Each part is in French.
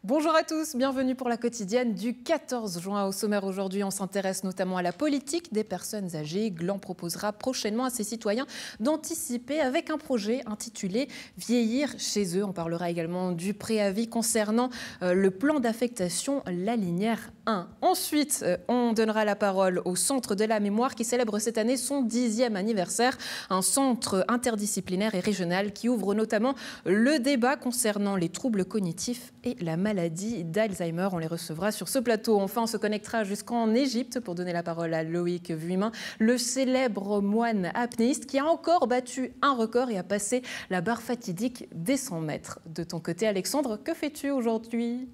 Bonjour à tous, bienvenue pour la quotidienne du 14 juin. Au sommaire aujourd'hui, on s'intéresse notamment à la politique des personnes âgées. Gland proposera prochainement à ses citoyens d'anticiper avec un projet intitulé « Vieillir chez eux ». On parlera également du préavis concernant le plan d'affectation La Linière 1. Ensuite, on donnera la parole au Centre de la Mémoire qui célèbre cette année son 10e anniversaire. Un centre interdisciplinaire et régional qui ouvre notamment le débat concernant les troubles cognitifs et la maladie d'Alzheimer. On les recevra sur ce plateau. Enfin, on se connectera jusqu'en Égypte pour donner la parole à Loïc Vuillemin, le célèbre moine apnéiste qui a encore battu un record et a passé la barre fatidique des 100 mètres. De ton côté, Alexandre, que fais-tu aujourd'hui?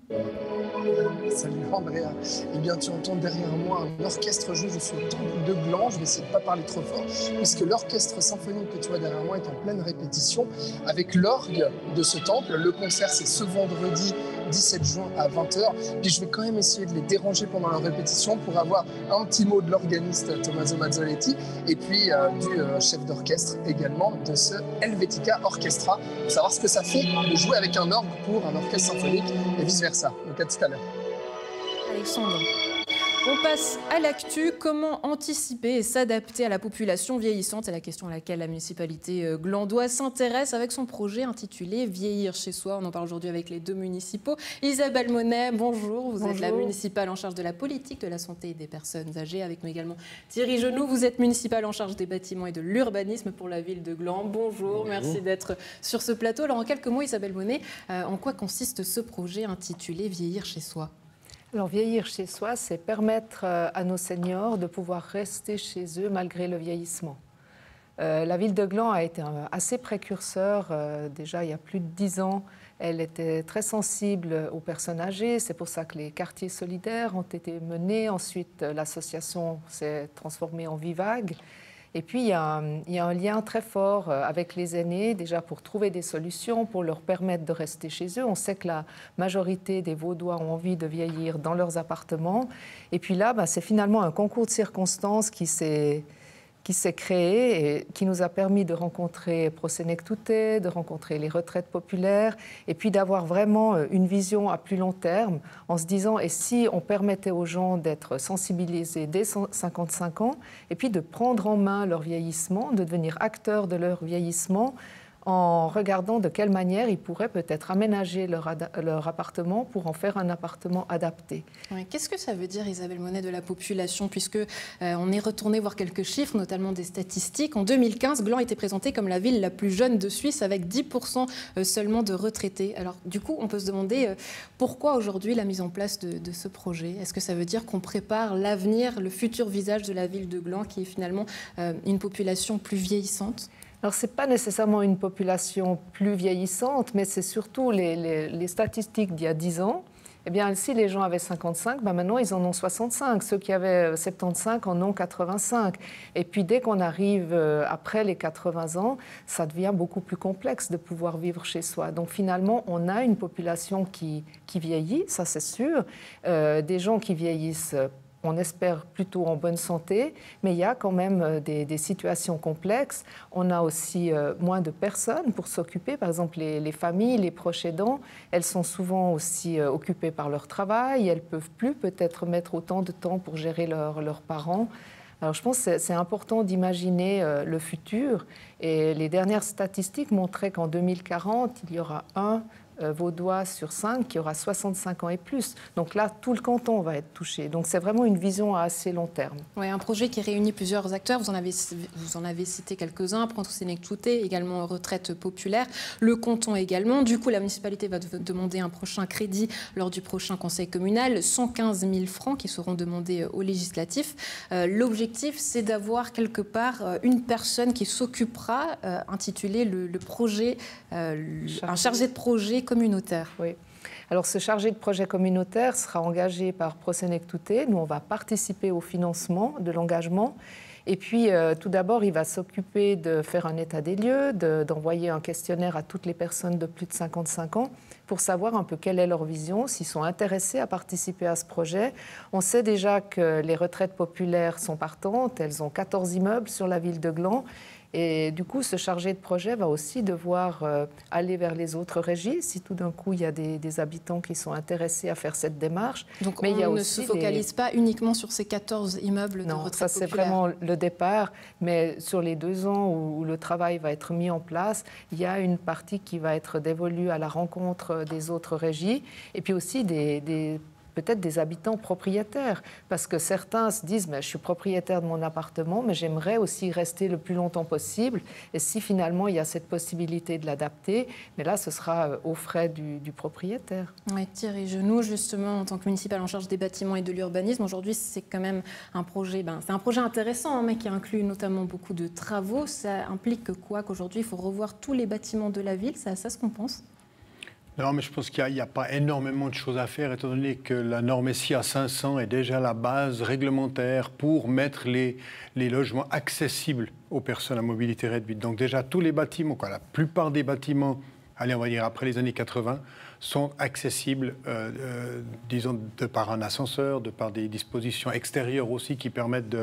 Salut Andrea. Eh bien, tu entends derrière moi un orchestre jouer. Je suis au temple de Gland. Je vais essayer de ne pas parler trop fort, puisque l'orchestre symphonique que tu vois derrière moi est en pleine répétition avec l'orgue de ce temple. Le concert, c'est ce vendredi 17 juin à 20h. Puis je vais quand même essayer de les déranger pendant leur répétition pour avoir un petit mot de l'organiste Tommaso Mazzoletti et puis du chef d'orchestre également de ce Helvetica Orchestra, pour savoir ce que ça fait de jouer avec un orgue pour un orchestre symphonique et vice-versa. Donc à tout à l'heure. Alexandre. On passe à l'actu. Comment anticiper et s'adapter à la population vieillissante? C'est la question à laquelle la municipalité glandoise s'intéresse avec son projet intitulé « Vieillir chez soi ». On en parle aujourd'hui avec les deux municipaux. Isabelle Monet, bonjour. Vous êtes la municipale en charge de la politique, de la santé et des personnes âgées. Avec nous également Thierry Genoux. Vous êtes municipale en charge des bâtiments et de l'urbanisme pour la ville de Gland. Bonjour, merci d'être sur ce plateau. Alors en quelques mots, Isabelle Monet, en quoi consiste ce projet intitulé « Vieillir chez soi » ? Alors, vieillir chez soi, c'est permettre à nos seniors de pouvoir rester chez eux malgré le vieillissement. La ville de Gland a été assez précurseur. Déjà, il y a plus de 10 ans, elle était très sensible aux personnes âgées. C'est pour ça que les quartiers solidaires ont été menés. Ensuite, l'association s'est transformée en Vivag. Et puis, il y a un lien très fort avec les aînés, déjà pour trouver des solutions, pour leur permettre de rester chez eux. On sait que la majorité des Vaudois ont envie de vieillir dans leurs appartements. Et puis là, c'est finalement un concours de circonstances qui s'est créé et qui nous a permis de rencontrer Prosenectute, de rencontrer les retraites populaires et puis d'avoir vraiment une vision à plus long terme en se disant et si on permettait aux gens d'être sensibilisés dès 55 ans et puis de prendre en main leur vieillissement, de devenir acteurs de leur vieillissement en regardant de quelle manière ils pourraient peut-être aménager leur appartement pour en faire un appartement adapté. Ouais, qu'est-ce que ça veut dire, Isabelle Monet, de la population, puisque on est retourné voir quelques chiffres, notamment des statistiques. En 2015, Gland était présenté comme la ville la plus jeune de Suisse, avec 10% seulement de retraités. Alors, du coup, on peut se demander pourquoi aujourd'hui la mise en place de ce projet. Est-ce que ça veut dire qu'on prépare l'avenir, le futur visage de la ville de Gland, qui est finalement une population plus vieillissante ? Alors, ce n'est pas nécessairement une population plus vieillissante, mais c'est surtout les statistiques d'il y a 10 ans. Eh bien, si les gens avaient 55, maintenant, ils en ont 65. Ceux qui avaient 75 en ont 85. Et puis, dès qu'on arrive après les 80 ans, ça devient beaucoup plus complexe de pouvoir vivre chez soi. Donc, finalement, on a une population qui vieillit, ça c'est sûr. Des gens qui vieillissent on espère plutôt en bonne santé, mais il y a quand même des situations complexes. On a aussi moins de personnes pour s'occuper. Par exemple, les familles, les proches aidants, elles sont souvent aussi occupées par leur travail. Elles ne peuvent plus peut-être mettre autant de temps pour gérer leurs parents. Alors, je pense que c'est important d'imaginer le futur. Et les dernières statistiques montraient qu'en 2040, il y aura un Vaudois sur 5 qui aura 65 ans et plus. Donc là, tout le canton va être touché. Donc c'est vraiment une vision à assez long terme. Oui, un projet qui réunit plusieurs acteurs. Vous en avez cité quelques-uns. Prosenectute, également retraite populaire. Le canton également. Du coup, la municipalité va demander un prochain crédit lors du prochain conseil communal. 115 000 francs qui seront demandés aux législatifs. L'objectif, c'est d'avoir quelque part une personne qui s'occupera, intitulé le projet, un chargé de projet communautaire. Oui. Alors, ce chargé de projet communautaire sera engagé par Prosenectute. Nous, on va participer au financement de l'engagement. Et puis, tout d'abord, il va s'occuper de faire un état des lieux, d'envoyer un questionnaire à toutes les personnes de plus de 55 ans pour savoir un peu quelle est leur vision, s'ils sont intéressés à participer à ce projet. On sait déjà que les retraites populaires sont partantes. Elles ont 14 immeubles sur la ville de Gland. Et du coup, ce chargé de projet va aussi devoir aller vers les autres régies si tout d'un coup il y a des habitants qui sont intéressés à faire cette démarche. Donc mais on ne se focalise pas uniquement sur ces 14 immeubles de retraite populaire. Ça c'est vraiment le départ, mais sur les 2 ans où le travail va être mis en place, il y a une partie qui va être dévolue à la rencontre des autres régies et puis aussi peut-être des habitants propriétaires, parce que certains se disent mais je suis propriétaire de mon appartement, mais j'aimerais aussi rester le plus longtemps possible. Et si finalement il y a cette possibilité de l'adapter, mais là ce sera aux frais du propriétaire. Oui, Thierry Genoux, justement, en tant que municipal en charge des bâtiments et de l'urbanisme, aujourd'hui c'est quand même un projet, c'est un projet intéressant, mais qui inclut notamment beaucoup de travaux. Ça implique quoi qu'aujourd'hui il faut revoir tous les bâtiments de la ville? C'est à ça ce qu'on pense? Non, mais je pense qu'il n'y a pas énormément de choses à faire, étant donné que la norme SI à 500 est déjà la base réglementaire pour mettre les logements accessibles aux personnes à mobilité réduite. Donc déjà, tous les bâtiments, la plupart des bâtiments, allez, on va dire après les années 80, sont accessibles, disons, de par un ascenseur, de par des dispositions extérieures aussi qui permettent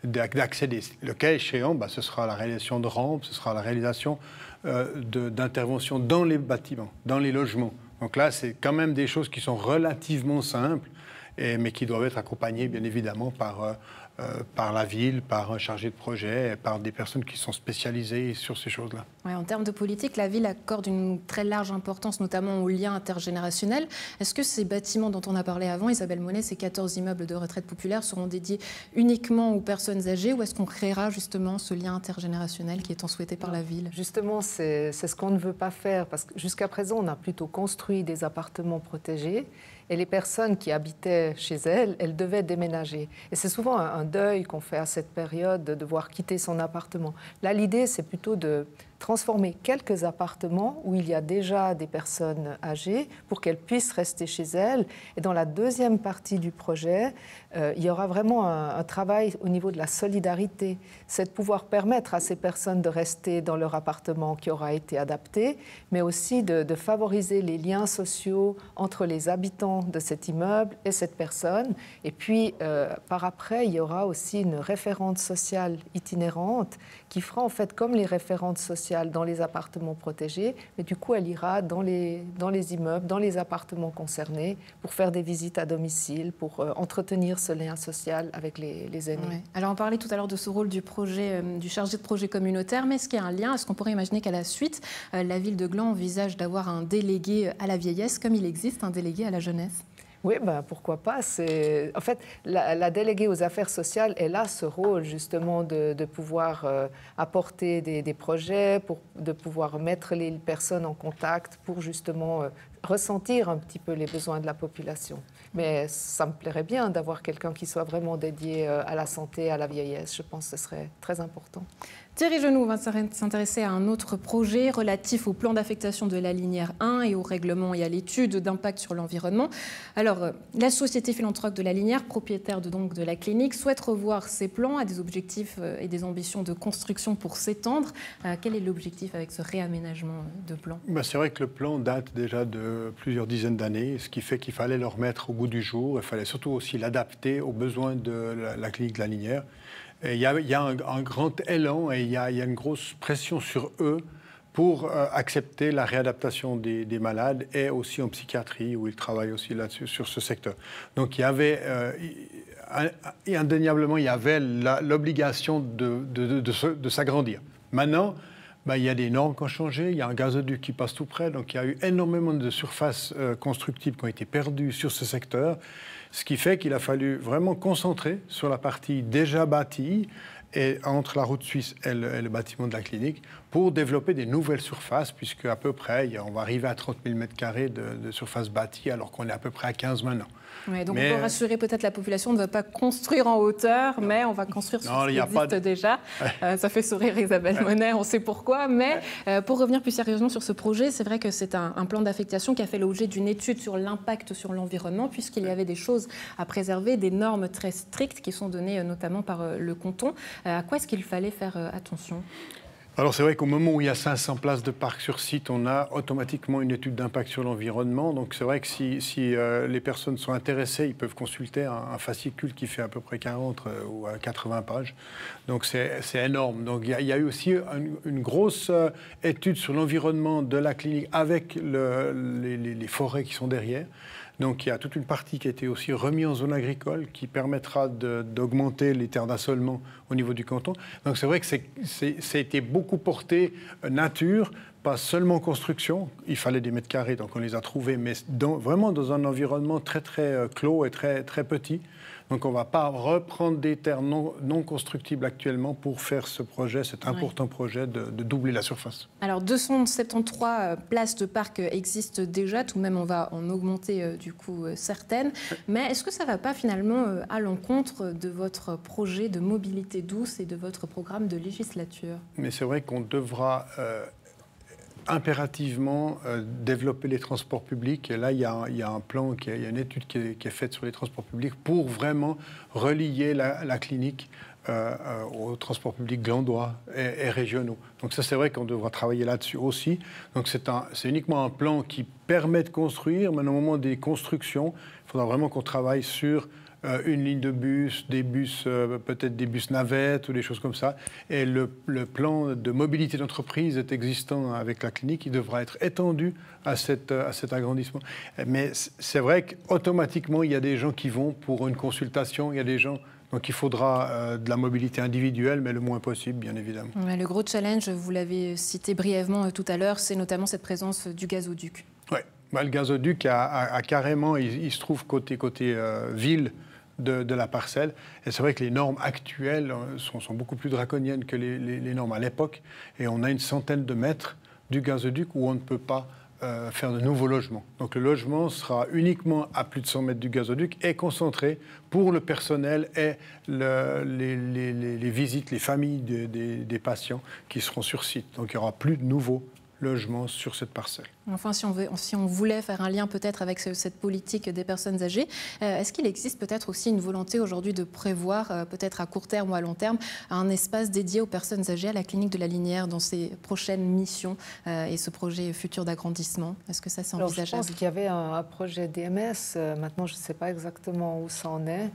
d'accéder. Le cas échéant, ce sera la réalisation de rampes, ce sera la réalisation d'interventions dans les bâtiments, dans les logements. Donc là, c'est quand même des choses qui sont relativement simples, mais qui doivent être accompagnées, bien évidemment, par la ville, par un chargé de projet, par des personnes qui sont spécialisées sur ces choses-là. Ouais, en termes de politique, la ville accorde une très large importance, notamment aux liens intergénérationnels. Est-ce que ces bâtiments dont on a parlé avant, Isabelle Monet, ces 14 immeubles de retraite populaire, seront dédiés uniquement aux personnes âgées, ou est-ce qu'on créera justement ce lien intergénérationnel qui est tant souhaité par la ville? Justement, c'est ce qu'on ne veut pas faire, parce que jusqu'à présent, on a plutôt construit des appartements protégés, et les personnes qui habitaient chez elles, elles devaient déménager. Et c'est souvent un deuil qu'on fait à cette période de devoir quitter son appartement. Là, l'idée, c'est plutôt de transformer quelques appartements où il y a déjà des personnes âgées pour qu'elles puissent rester chez elles. Et dans la deuxième partie du projet, il y aura vraiment un travail au niveau de la solidarité. C'est de pouvoir permettre à ces personnes de rester dans leur appartement qui aura été adapté, mais aussi de favoriser les liens sociaux entre les habitants de cet immeuble et cette personne. Et puis, par après, il y aura aussi une référente sociale itinérante qui fera en fait comme les référentes sociales dans les appartements protégés, mais du coup, elle ira dans les immeubles, dans les appartements concernés pour faire des visites à domicile, pour entretenir ce lien social avec les aînés. Ouais. Alors, on parlait tout à l'heure de ce rôle du chargé de projet communautaire, mais est-ce qu'il y a un lien? Est-ce qu'on pourrait imaginer qu'à la suite, la ville de Gland envisage d'avoir un délégué à la vieillesse, comme il existe un délégué à la jeunesse? Oui, pourquoi pas. En fait, la déléguée aux affaires sociales, elle a ce rôle justement de pouvoir apporter des projets, de pouvoir mettre les personnes en contact pour justement ressentir un petit peu les besoins de la population. Mais ça me plairait bien d'avoir quelqu'un qui soit vraiment dédié à la santé, à la vieillesse. Je pense que ce serait très important. Thierry Genoux va s'intéresser à un autre projet relatif au plan d'affectation de la linéaire 1 et au règlement et à l'étude d'impact sur l'environnement. Alors, la société philanthrope de la linéaire, propriétaire de la clinique, souhaite revoir ses plans à des objectifs et des ambitions de construction pour s'étendre. Quel est l'objectif avec ce réaménagement de plan? C'est vrai que le plan date déjà de plusieurs dizaines d'années, ce qui fait qu'il fallait le remettre au goût du jour. Il fallait surtout aussi l'adapter aux besoins de la clinique de la linéaire. Il y a un grand élan et il y a une grosse pression sur eux pour accepter la réadaptation des malades et aussi en psychiatrie où ils travaillent aussi là-dessus, sur ce secteur. Donc il y avait, indéniablement, il y avait l'obligation de s'agrandir. Maintenant, il y a des normes qui ont changé, il y a un gazoduc qui passe tout près, donc il y a eu énormément de surfaces constructives qui ont été perdues sur ce secteur, ce qui fait qu'il a fallu vraiment concentrer sur la partie déjà bâtie et entre la route suisse et le bâtiment de la clinique pour développer des nouvelles surfaces, puisque à peu près, on va arriver à 30 000 m² de surface bâtie, alors qu'on est à peu près à 15 maintenant. Ouais, donc on peut rassurer peut-être la population, on ne va pas construire en hauteur, mais on va construire sur ce qui existe déjà. Ça fait sourire Isabelle Monet, on sait pourquoi. Mais pour revenir plus sérieusement sur ce projet, c'est vrai que c'est un plan d'affectation qui a fait l'objet d'une étude sur l'impact sur l'environnement, puisqu'il y avait des choses à préserver, des normes très strictes qui sont données notamment par le canton. À quoi est-ce qu'il fallait faire attention ? Alors c'est vrai qu'au moment où il y a 500 places de parc sur site, on a automatiquement une étude d'impact sur l'environnement. Donc c'est vrai que si les personnes sont intéressées, ils peuvent consulter un fascicule qui fait à peu près 40 ou 80 pages. Donc c'est énorme. Donc il y a eu aussi une grosse étude sur l'environnement de la clinique avec les forêts qui sont derrière. Donc il y a toute une partie qui a été aussi remise en zone agricole qui permettra d'augmenter les terres d'assolement au niveau du canton. Donc c'est vrai que ça a été beaucoup porté nature, pas seulement construction. Il fallait des mètres carrés, donc on les a trouvés, mais vraiment dans un environnement très très clos et très, très petit. Donc on ne va pas reprendre des terres non constructibles actuellement pour faire ce projet, cet important projet de doubler la surface. Alors 273 places de parc existent déjà, tout de même on va en augmenter du coup certaines. Mais est-ce que ça ne va pas finalement à l'encontre de votre projet de mobilité douce et de votre programme de législature? Mais c'est vrai qu'on devra impérativement développer les transports publics. Et là, il y a un plan, il y a une étude qui est faite sur les transports publics pour vraiment relier la clinique aux transports publics glandois et régionaux. Donc ça, c'est vrai qu'on devra travailler là-dessus aussi. Donc c'est uniquement un plan qui permet de construire, mais au moment des constructions, il faudra vraiment qu'on travaille sur une ligne de bus, des bus, peut-être des bus navettes ou des choses comme ça. Et le plan de mobilité d'entreprise est existant avec la clinique. Il devra être étendu à cet agrandissement. Mais c'est vrai qu'automatiquement, il y a des gens qui vont pour une consultation. Il y a des gens... Donc il faudra de la mobilité individuelle, mais le moins possible, bien évidemment. Le gros challenge, vous l'avez cité brièvement tout à l'heure, c'est notamment cette présence du gazoduc. Oui, le gazoduc a carrément, il se trouve côté ville de la parcelle. Et c'est vrai que les normes actuelles sont beaucoup plus draconiennes que les normes à l'époque. Et on a une centaine de mètres du gazoduc où on ne peut pas faire de nouveaux logements. Donc le logement sera uniquement à plus de 100 mètres du gazoduc et concentré pour le personnel et les visites, les familles des patients qui seront sur site. Donc il n'y aura plus de nouveaux logements sur cette parcelle. Enfin, si on voulait faire un lien peut-être avec cette politique des personnes âgées, est-ce qu'il existe peut-être aussi une volonté aujourd'hui de prévoir, peut-être à court terme ou à long terme, un espace dédié aux personnes âgées à la clinique de la Linière dans ses prochaines missions et ce projet futur d'agrandissement? Est-ce que ça c'est envisageable? Je pense qu'il y avait un projet DMS, maintenant je ne sais pas exactement où ça en est.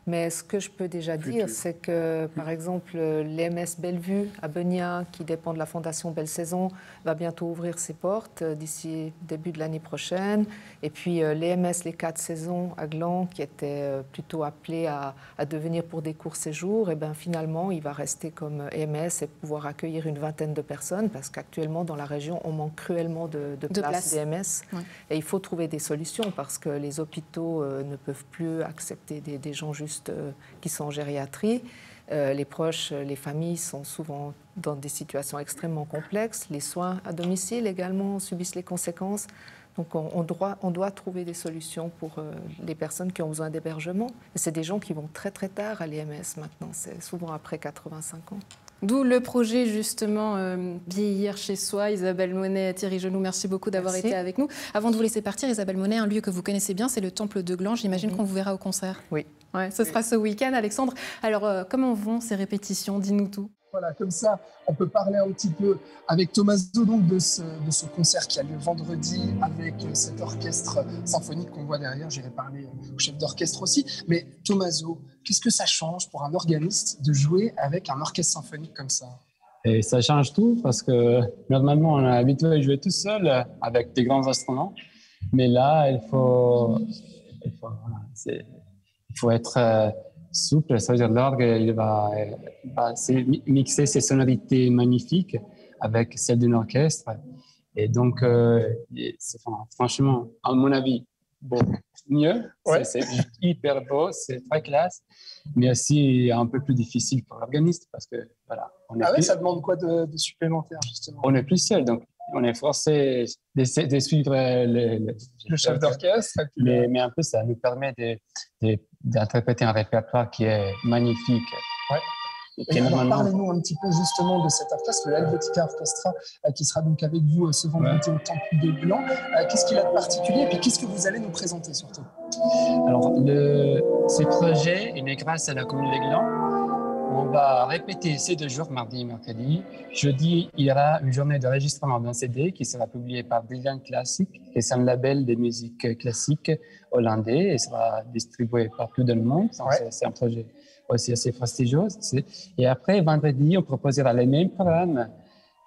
Mais ce que je peux déjà dire, c'est que, par exemple, l'EMS Bellevue à Beugnin, qui dépend de la Fondation Belle Saison, va bientôt ouvrir ses portes d'ici début de l'année prochaine. Et puis l'EMS Les 4 Saisons à Gland, qui était plutôt appelé à devenir pour des courts séjours, et bien finalement, il va rester comme EMS et pouvoir accueillir une vingtaine de personnes, parce qu'actuellement, dans la région, on manque cruellement de places d'EMS. Ouais. Et il faut trouver des solutions, parce que les hôpitaux ne peuvent plus accepter des gens juste qui sont en gériatrie. Les proches, les familles sont souvent dans des situations extrêmement complexes. Les soins à domicile également subissent les conséquences. Donc on doit trouver des solutions pour les personnes qui ont besoin d'hébergement. Et c'est des gens qui vont très très tard à l'EMS maintenant, c'est souvent après 85 ans. D'où le projet justement Vieillir chez soi. Isabelle Monet, Thierry Genoux, merci beaucoup d'avoir été avec nous. Avant de vous laisser partir, Isabelle Monet, un lieu que vous connaissez bien, c'est le Temple de Gland. J'imagine qu'on vous verra au concert. Oui. Ouais, ce sera ce week-end, Alexandre. Alors, comment vont ces répétitions? Dis-nous tout. Voilà, comme ça, on peut parler un petit peu avec Tommaso donc, de ce concert qui a lieu vendredi avec cet orchestre symphonique qu'on voit derrière. J'irai parler au chef d'orchestre aussi. Mais Tommaso, qu'est-ce que ça change pour un organiste de jouer avec un orchestre symphonique comme ça? Et ça change tout parce que normalement, on est habitué à jouer tout seul avec des grands instruments. Mais là, il faut être souple, ça veut dire l'orgue, il va mixer ses sonorités magnifiques avec celles d'un orchestre. Et donc, c'est franchement, à mon avis, mieux. Ouais. C'est hyper beau, c'est très classe, mais aussi un peu plus difficile pour l'organiste parce que, voilà. Ça demande quoi de supplémentaire, justement? On n'est plus seul, donc on est forcé de suivre le chef d'orchestre. Mais un peu, ça nous permet d'interpréter un répertoire qui est magnifique. Ouais. Parlez-nous un petit peu justement de cet orchestre, le Helvetica Orchestra, qui sera donc avec vous ce vendredi au Temple de Gland. Qu'est-ce qu'il a de particulier et puis qu'est-ce que vous allez nous présenter surtout? Alors, ce projet est né grâce à la commune de Gland. on va répéter ces 2 jours, mardi et mercredi. Jeudi, il y aura une journée de enregistrement d'un CD qui sera publié par Brilliant Classic, qui est un label de musique classique hollandais et sera distribué partout dans le monde. Ouais. C'est un projet aussi assez prestigieux. Et après, vendredi, on proposera les mêmes programmes.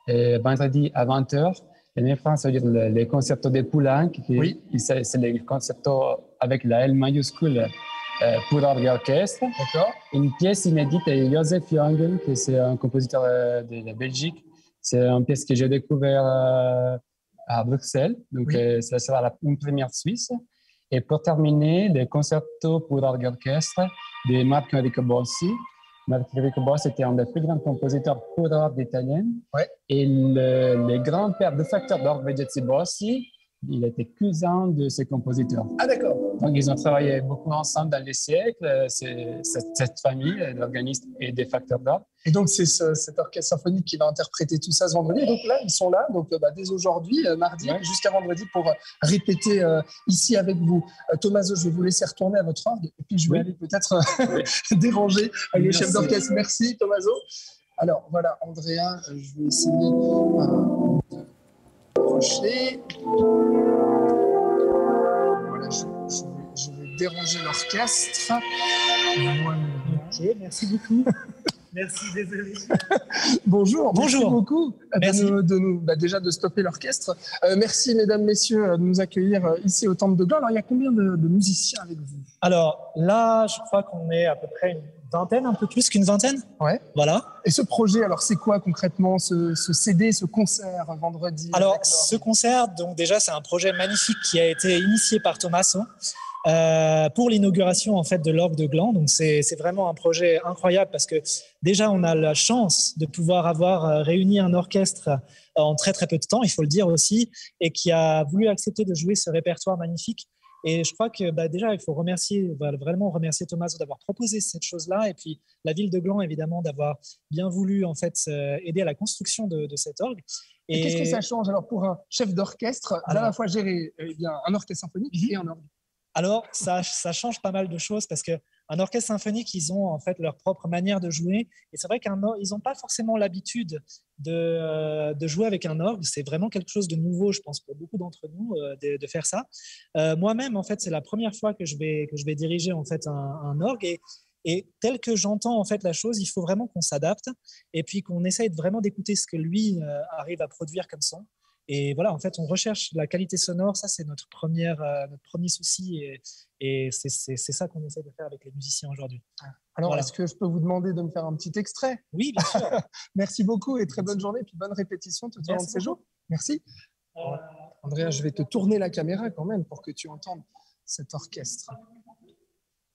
Vendredi à 20h, les mêmes programmes, ça veut dire les concertos de Poulenc. Oui. C'est les concertos avec la L majuscule pour orgue et orchestre. D'accord. Une pièce inédite de Joseph Jongel, qui est un compositeur de la Belgique. C'est une pièce que j'ai découverte à Bruxelles. Donc, Oui. ça sera une première suisse. Et pour terminer, des concertos pour orgue et orchestre de Marco Enrico Bossi. Marco Enrico Bossi était un des plus grands compositeurs pour orgue italien. Ouais. Et le grand-père du facteur d'orgue Vegetzi Bossi, il était cousin de ces compositeurs. Ah, d'accord. Donc, ils ont travaillé beaucoup ensemble dans les siècles, cette famille d'organistes et des facteurs d'orgue. Et donc, c'est cet orchestre symphonique qui va interpréter tout ça ce vendredi. Et donc là, ils sont là, donc, dès aujourd'hui, mardi, jusqu'à vendredi, pour répéter ici avec vous. Tommaso, je vais vous laisser retourner à votre orgue. Et puis, je vais aller peut-être déranger le chef d'orchestre. Merci, Tommaso. Alors, voilà, Andrea, je vais essayer de approcher. Voilà, je vais déranger l'orchestre. Voilà. Ok, merci beaucoup. Merci, désolé. Bonjour, Bonjour. Merci beaucoup Merci. déjà de stopper l'orchestre. Merci, mesdames, messieurs, de nous accueillir ici au Temple de Gland. Alors, il y a combien de musiciens avec vous? Alors là, je crois qu'on est à peu près une vingtaine, un peu plus qu'une vingtaine. Ouais. Voilà. Et ce projet, alors, c'est quoi concrètement, ce CD, ce concert vendredi? Alors, ce concert, donc déjà, c'est un projet magnifique qui a été initié par Tommaso pour l'inauguration en fait de l'orgue de Gland. Donc, c'est vraiment un projet incroyable parce que déjà, on a la chance de pouvoir avoir réuni un orchestre en très très peu de temps, il faut le dire aussi, et qui a voulu accepter de jouer ce répertoire magnifique. Et je crois que déjà, il faut vraiment remercier Tommaso d'avoir proposé cette chose-là, et puis la ville de Gland, évidemment, d'avoir bien voulu en fait aider à la construction de cet orgue. Et qu'est-ce que ça change alors pour un chef d'orchestre d'à la fois gérer un orchestre symphonique et un orgue? Alors, ça change pas mal de choses parce qu'un orchestre symphonique, ils ont en fait leur propre manière de jouer. Et c'est vrai qu'ils n'ont pas forcément l'habitude de jouer avec un orgue. C'est vraiment quelque chose de nouveau, je pense, pour beaucoup d'entre nous, de faire ça. Moi-même, en fait, c'est la première fois que je vais diriger en fait un orgue. Et tel que j'entends en fait la chose, il faut vraiment qu'on s'adapte et puis qu'on essaye vraiment d'écouter ce que lui arrive à produire comme son. Et voilà, en fait, on recherche la qualité sonore. Ça, c'est notre premier souci. Et c'est ça qu'on essaie de faire avec les musiciens aujourd'hui. Alors, voilà. Est-ce que je peux vous demander de me faire un petit extrait? Oui, bien sûr. Merci beaucoup et très bonne journée. Et puis bonne répétition tout au long de ces jours. Merci. Andrea, je vais te tourner la caméra quand même pour que tu entendes cet orchestre.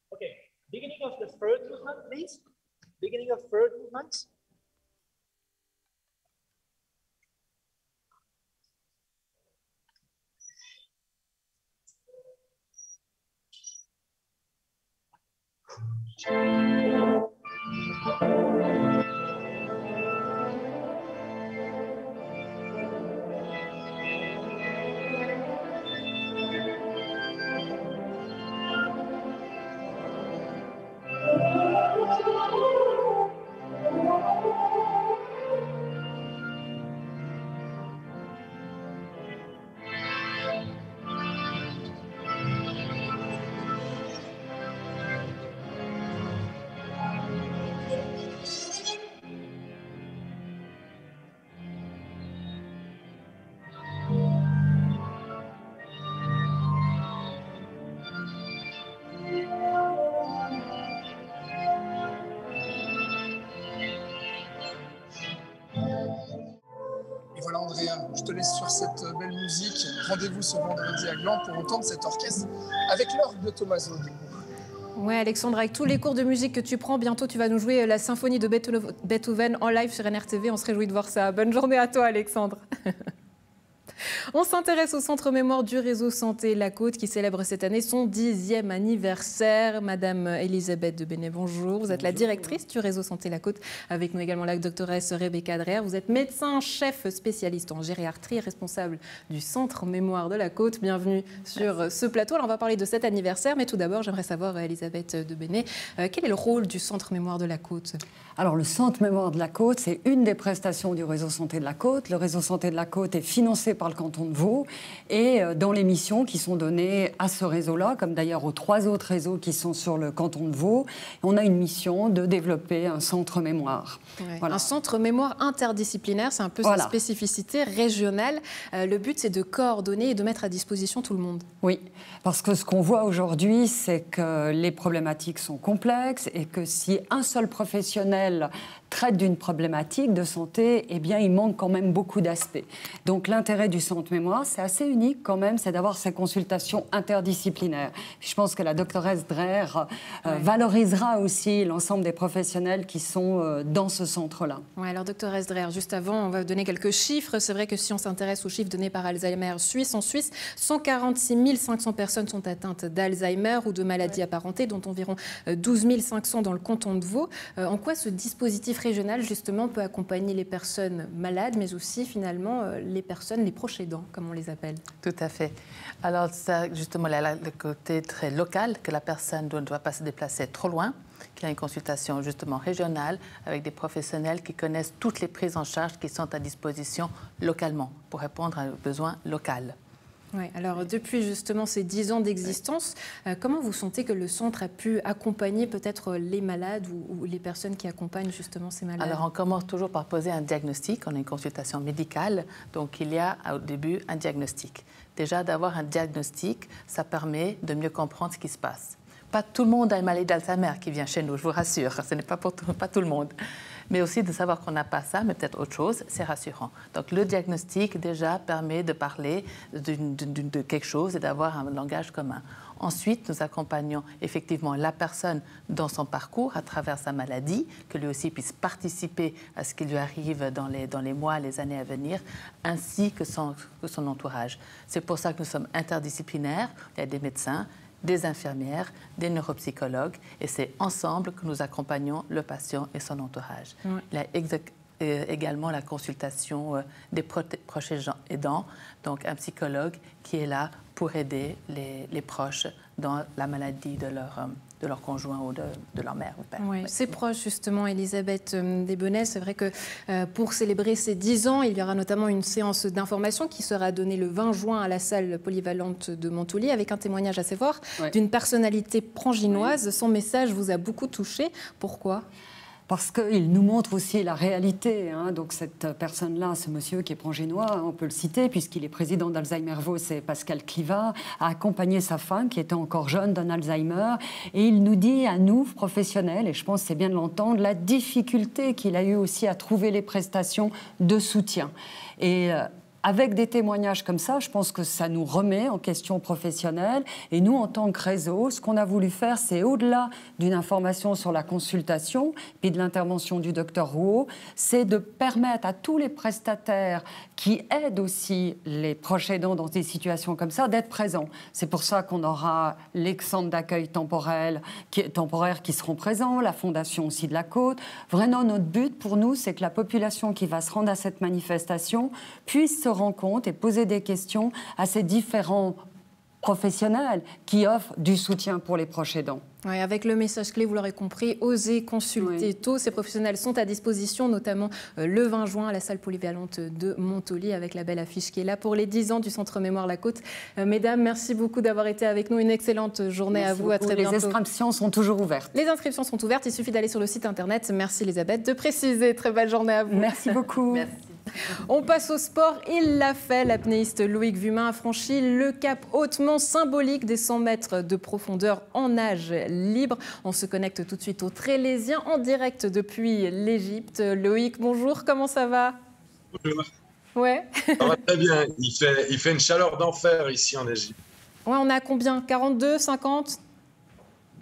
OK. Beginning of the third movement, please. Beginning of third movement. Voilà Andrea, je te laisse sur cette belle musique. Rendez-vous ce vendredi à Gland pour entendre cet orchestre avec l'orgue de Tommaso. Ouais, Alexandre, avec tous les cours de musique que tu prends, bientôt tu vas nous jouer la symphonie de Beethoven en live sur NRTV. On se réjouit de voir ça. Bonne journée à toi, Alexandre. On s'intéresse au Centre Mémoire du Réseau Santé La Côte qui célèbre cette année son 10e anniversaire. Madame Elisabeth de Benet, bonjour. Vous êtes la directrice du Réseau Santé La Côte. Avec nous également la doctoresse Rebecca Dreher. Vous êtes médecin, chef spécialiste en gériatrie, responsable du Centre Mémoire de La Côte. Bienvenue sur ce plateau. Alors on va parler de cet anniversaire, mais tout d'abord, j'aimerais savoir, Elisabeth de Benet, quel est le rôle du Centre Mémoire de La Côte ? Alors, le Centre Mémoire de la Côte, c'est une des prestations du Réseau Santé de la Côte. Le Réseau Santé de la Côte est financé par le canton de Vaud et dans les missions qui sont données à ce réseau-là, comme d'ailleurs aux 3 autres réseaux qui sont sur le canton de Vaud, on a une mission de développer un centre mémoire. Ouais. Voilà. Un centre mémoire interdisciplinaire, c'est un peu sa spécificité régionale. Le but, c'est de coordonner et de mettre à disposition tout le monde. Oui, parce que ce qu'on voit aujourd'hui, c'est que les problématiques sont complexes et que si un seul professionnel traite d'une problématique de santé, eh bien, il manque quand même beaucoup d'aspects. Donc, l'intérêt du centre mémoire, c'est assez unique quand même, c'est d'avoir ces consultations interdisciplinaires. Je pense que la doctoresse Dreher valorisera aussi l'ensemble des professionnels qui sont dans ce centre-là. Oui, alors, doctoresse Dreher, juste avant, on va donner quelques chiffres. C'est vrai que si on s'intéresse aux chiffres donnés par Alzheimer Suisse, en Suisse, 146 500 personnes sont atteintes d'Alzheimer ou de maladies apparentées, dont environ 12 500 dans le canton de Vaud. En quoi ce dispositif régional, justement, peut accompagner les personnes malades, mais aussi, finalement, les personnes, les proches aidants, comme on les appelle? Tout à fait. Alors, ça, justement, le côté très local, que la personne ne doit pas se déplacer trop loin, qu'il y a une consultation, justement, régionale, avec des professionnels qui connaissent toutes les prises en charge qui sont à disposition localement, pour répondre à un besoin local. Oui, alors depuis justement ces 10 ans d'existence, comment vous sentez que le centre a pu accompagner peut-être les malades ou les personnes qui accompagnent justement ces malades? Alors on commence toujours par poser un diagnostic, on a une consultation médicale, donc il y a au début un diagnostic. Déjà d'avoir un diagnostic, ça permet de mieux comprendre ce qui se passe. Pas tout le monde a une maladie d'Alzheimer qui vient chez nous, je vous rassure, ce n'est pas pour pas tout le monde. Mais aussi de savoir qu'on n'a pas ça, mais peut-être autre chose, c'est rassurant. Donc le diagnostic déjà permet de parler de quelque chose et d'avoir un langage commun. Ensuite, nous accompagnons effectivement la personne dans son parcours à travers sa maladie, que lui aussi puisse participer à ce qui lui arrive dans les mois, les années à venir, ainsi que son entourage. C'est pour ça que nous sommes interdisciplinaires. Il y a des médecins, des infirmières, des neuropsychologues, et c'est ensemble que nous accompagnons le patient et son entourage. Oui. Il y a également la consultation des proches aidants, donc un psychologue qui est là pour aider les proches dans la maladie de leur conjoint ou de leur mère ou père. Oui, c'est proche justement, Elisabeth Desbenets. C'est vrai que pour célébrer ces 10 ans, il y aura notamment une séance d'information qui sera donnée le 20 juin à la salle polyvalente de Montaulier avec un témoignage assez fort d'une personnalité pranginoise. Son message vous a beaucoup touché. Pourquoi ? Parce qu'il nous montre aussi la réalité. Donc cette personne-là, ce monsieur qui est pranginois, on peut le citer, puisqu'il est président d'Alzheimer Vaud, c'est Pascal Clivat, a accompagné sa femme, qui était encore jeune, d'un Alzheimer. Et il nous dit à nous, professionnels, et je pense que c'est bien de l'entendre, la difficulté qu'il a eu aussi à trouver les prestations de soutien. Et avec des témoignages comme ça, je pense que ça nous remet en question professionnelle. Et nous, en tant que réseau, ce qu'on a voulu faire, c'est au-delà d'une information sur la consultation, puis de l'intervention du docteur Rouault, c'est de permettre à tous les prestataires qui aident aussi les proches aidants dans des situations comme ça, d'être présents. C'est pour ça qu'on aura les centres d'accueil temporaires qui seront présents, la Fondation aussi de la Côte. Vraiment, notre but pour nous, c'est que la population qui va se rendre à cette manifestation puisse se rendre compte et poser des questions à ces différents professionnels qui offrent du soutien pour les proches aidants. Oui, avec le message clé, vous l'aurez compris, osez consulter tôt. Ces professionnels sont à disposition, notamment le 20 juin à la salle polyvalente de Montaulier, avec la belle affiche qui est là pour les 10 ans du Centre Mémoire La Côte. Mesdames, merci beaucoup d'avoir été avec nous. Une excellente journée à vous. À très bientôt. Les inscriptions sont toujours ouvertes. Les inscriptions sont ouvertes. Il suffit d'aller sur le site internet. Merci Elisabeth de préciser. Très belle journée à vous. Merci beaucoup. Merci. On passe au sport. Il l'a fait. L'apnéiste Loïc Vumain a franchi le cap hautement symbolique des 100 mètres de profondeur en nage libre. On se connecte tout de suite au Trélésien en direct depuis l'Égypte. Loïc, bonjour, comment ça va? Bonjour. Ouais. Ça va très bien. Il fait une chaleur d'enfer ici en Égypte. Ouais, on est à combien? 42, 50?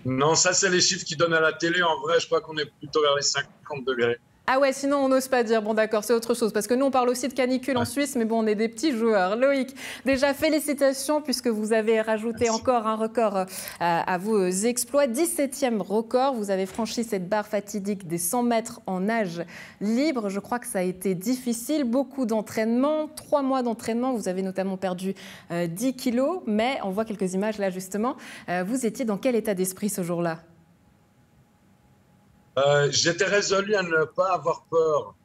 Non, ça c'est les chiffres qu'ils donnent à la télé. En vrai, je crois qu'on est plutôt vers les 50 degrés. Ah ouais, sinon on n'ose pas dire. Bon d'accord, c'est autre chose. Parce que nous, on parle aussi de canicule en Suisse, mais bon, on est des petits joueurs. Loïc, déjà félicitations puisque vous avez rajouté encore un record à vos exploits. 17e record, vous avez franchi cette barre fatidique des 100 mètres en nage libre. Je crois que ça a été difficile, beaucoup d'entraînement, 3 mois d'entraînement. Vous avez notamment perdu 10 kilos, mais on voit quelques images là justement. Vous étiez dans quel état d'esprit ce jour-là ? J'étais résolu à ne pas avoir peur.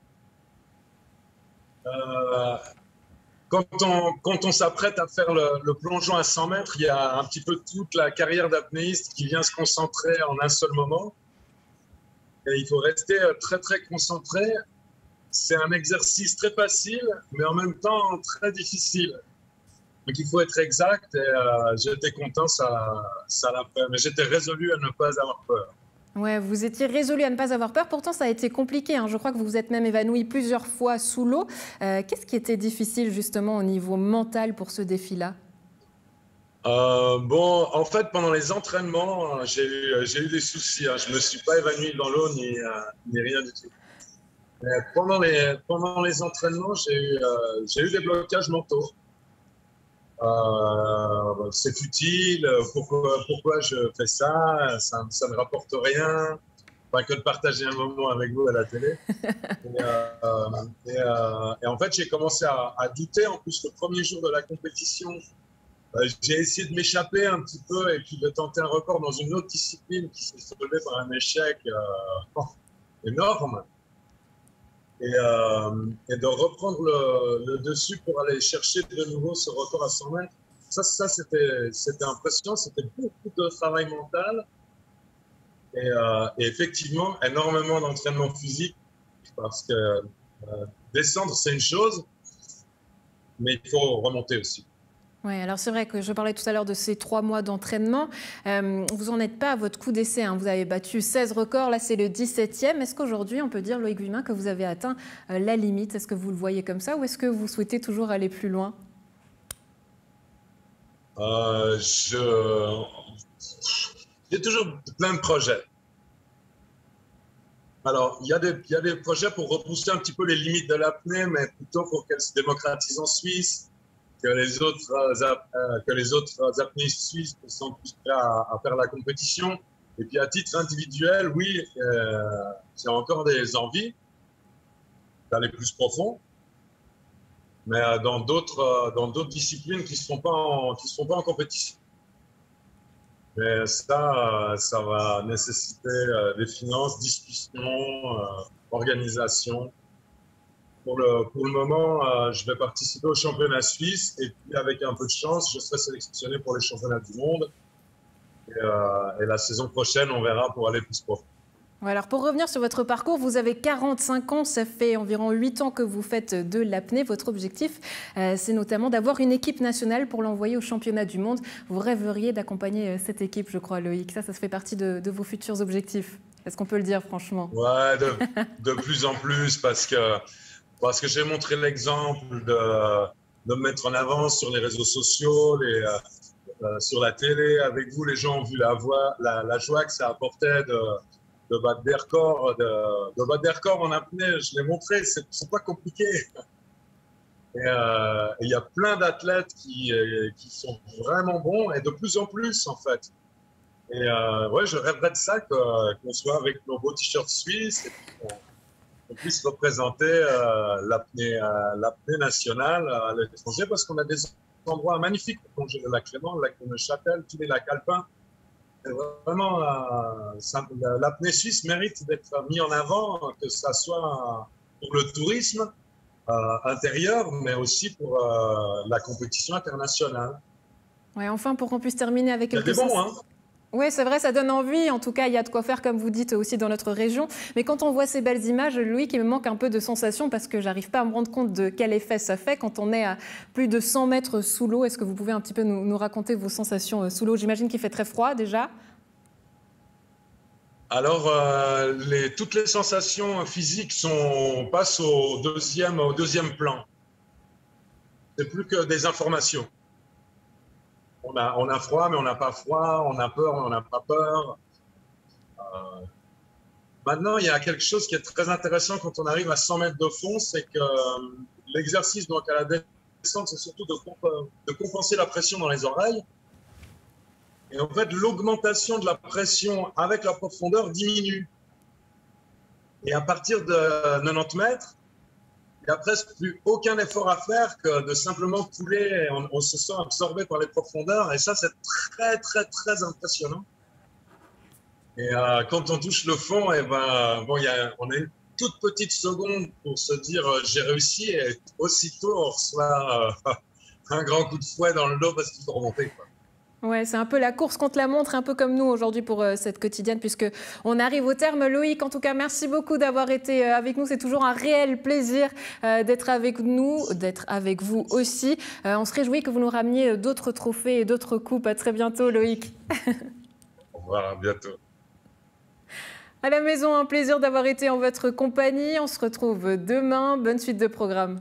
Quand on s'apprête à faire le plongeon à 100 mètres, il y a un petit peu toute la carrière d'apnéiste qui vient se concentrer en un seul moment. Et il faut rester très, très concentré. C'est un exercice très facile, mais en même temps très difficile. Donc il faut être exact et j'étais content, ça l'a fait. Mais j'étais résolu à ne pas avoir peur. Ouais, vous étiez résolu à ne pas avoir peur. Pourtant, ça a été compliqué. Je crois que vous vous êtes même évanoui plusieurs fois sous l'eau. Qu'est-ce qui était difficile justement au niveau mental pour ce défi-là? Bon, en fait, pendant les entraînements, j'ai eu des soucis. Je ne me suis pas évanoui dans l'eau ni rien du tout. Mais pendant les entraînements, j'ai eu des blocages mentaux. C'est futile, pourquoi je fais ça, ça ne rapporte rien, pas que de partager un moment avec vous à la télé. Et en fait, j'ai commencé à douter. En plus, le premier jour de la compétition, j'ai essayé de m'échapper un petit peu et puis de tenter un record dans une autre discipline qui s'est soldée par un échec énorme. Et de reprendre le dessus pour aller chercher de nouveau ce record à 100 mètres. Ça c'était impressionnant, c'était beaucoup de travail mental et effectivement énormément d'entraînement physique parce que descendre c'est une chose, mais il faut remonter aussi. Oui, alors c'est vrai que je parlais tout à l'heure de ces 3 mois d'entraînement. Vous n'en êtes pas à votre coup d'essai. Vous avez battu 16 records, là c'est le 17e. Est-ce qu'aujourd'hui, on peut dire, Loïc Vuillemin, que vous avez atteint la limite? Est-ce que vous le voyez comme ça ou est-ce que vous souhaitez toujours aller plus loin? J'ai toujours plein de projets. Alors, il y a des projets pour repousser un petit peu les limites de l'apnée, mais plutôt pour qu'elle se démocratise en Suisse. Que les autres apnéistes suisses sont plus prêts à faire la compétition. Et puis à titre individuel, oui, j'ai encore des envies d'aller plus profond, mais dans d'autres disciplines qui ne seront pas en compétition. Mais ça va nécessiter des finances, discussions, organisation. Pour le moment, je vais participer au championnat suisse et puis avec un peu de chance, je serai sélectionné pour les championnats du monde. Et la saison prochaine, on verra pour aller plus profond. Ouais, alors pour revenir sur votre parcours, vous avez 45 ans, ça fait environ 8 ans que vous faites de l'apnée. Votre objectif, c'est notamment d'avoir une équipe nationale pour l'envoyer au championnat du monde. Vous rêveriez d'accompagner cette équipe, je crois, Loïc. Ça fait partie de vos futurs objectifs. Est-ce qu'on peut le dire, franchement? Ouais, de plus en plus, parce que j'ai montré l'exemple de me mettre en avant sur les réseaux sociaux, sur la télé. Avec vous, les gens ont vu la joie que ça apportait de battre des records, de battre des records en apnée. Je l'ai montré, c'est pas compliqué. Et il y a plein d'athlètes qui sont vraiment bons et de plus en plus, en fait. Et ouais, je rêverais de ça, qu'on soit avec nos beaux t-shirts suisses et qu'on puisse représenter l'apnée nationale à l'étranger, parce qu'on a des endroits magnifiques pour plonger, le lac Clément, le lac de Neuchâtel, tous les lacs alpins. Et vraiment, l'apnée suisse mérite d'être mis en avant, que ça soit pour le tourisme intérieur, mais aussi pour la compétition internationale. Ouais, enfin, pour qu'on puisse terminer avec quelque chose. Hein. Oui, c'est vrai, ça donne envie. En tout cas, il y a de quoi faire, comme vous dites, aussi dans notre région. Mais quand on voit ces belles images, Loïc, il me manque un peu de sensations parce que j'arrive pas à me rendre compte de quel effet ça fait quand on est à plus de 100 mètres sous l'eau. Est-ce que vous pouvez un petit peu nous raconter vos sensations sous l'eau? J'imagine qu'il fait très froid déjà. Alors, toutes les sensations physiques passent au deuxième plan. C'est plus que des informations. On a froid, mais on n'a pas froid. On a peur, mais on n'a pas peur. Maintenant, il y a quelque chose qui est très intéressant quand on arrive à 100 mètres de fond, c'est que l'exercice donc à la descente, c'est surtout de compenser la pression dans les oreilles. Et en fait, l'augmentation de la pression avec la profondeur diminue. Et à partir de 90 mètres, il n'y a presque plus aucun effort à faire que de simplement couler. On se sent absorbé par les profondeurs. Et ça, c'est très, très, très impressionnant. Et quand on touche le fond, et ben, bon, on a une toute petite seconde pour se dire j'ai réussi, et aussitôt on reçoit un grand coup de fouet dans le dos parce qu'il faut remonter, quoi. Ouais, c'est un peu la course contre la montre, un peu comme nous aujourd'hui pour cette quotidienne, puisqu'on arrive au terme. Loïc, en tout cas, merci beaucoup d'avoir été avec nous. C'est toujours un réel plaisir d'être avec nous, d'être avec vous aussi. On se réjouit que vous nous rameniez d'autres trophées et d'autres coupes. À très bientôt, Loïc. Au revoir, à bientôt. À la maison, un plaisir d'avoir été en votre compagnie. On se retrouve demain. Bonne suite de programme.